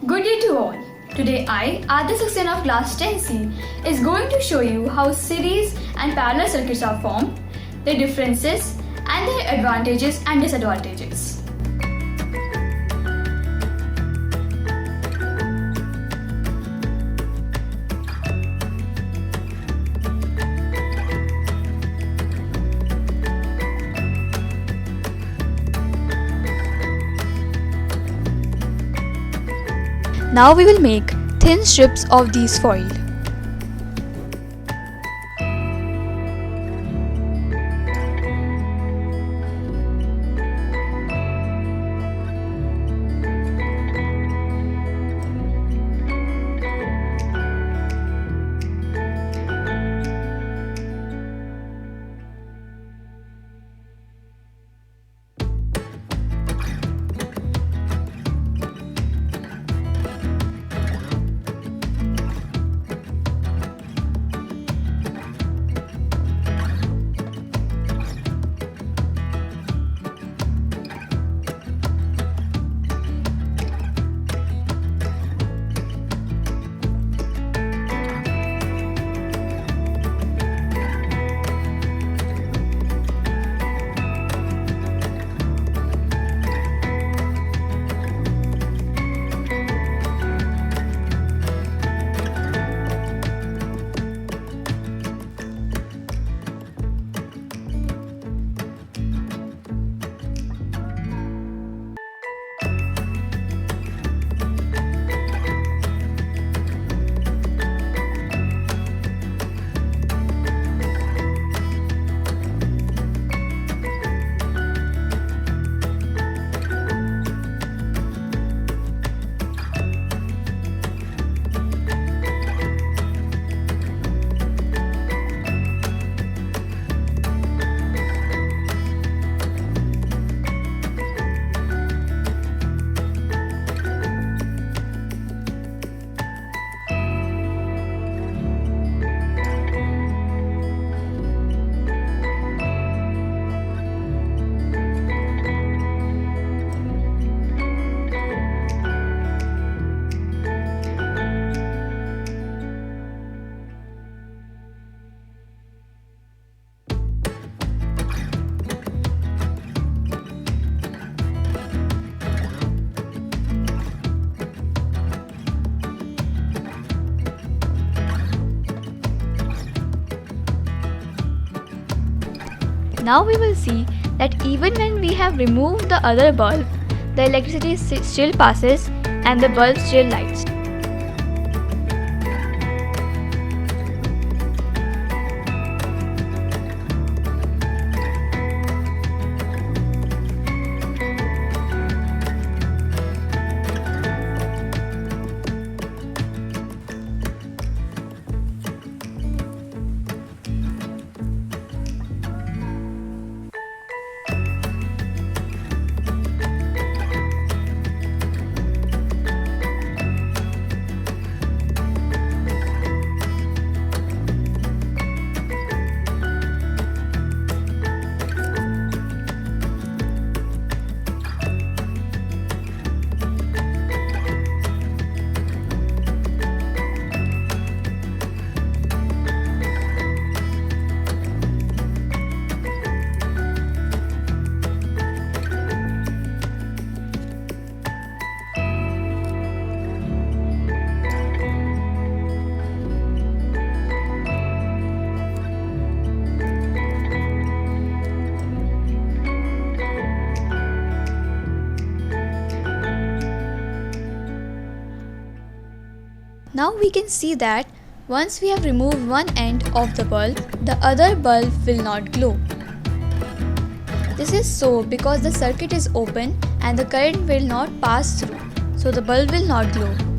Good day to all. Today I, Adya Saxena of class 10C, is going to show you how series and parallel circuits are formed, their differences and their advantages and disadvantages. Now we will make thin strips of these foil. Now we will see that even when we have removed the other bulb, the electricity still passes and the bulb still lights. Now we can see that once we have removed one end of the bulb, the other bulb will not glow. This is so because the circuit is open and the current will not pass through, so the bulb will not glow.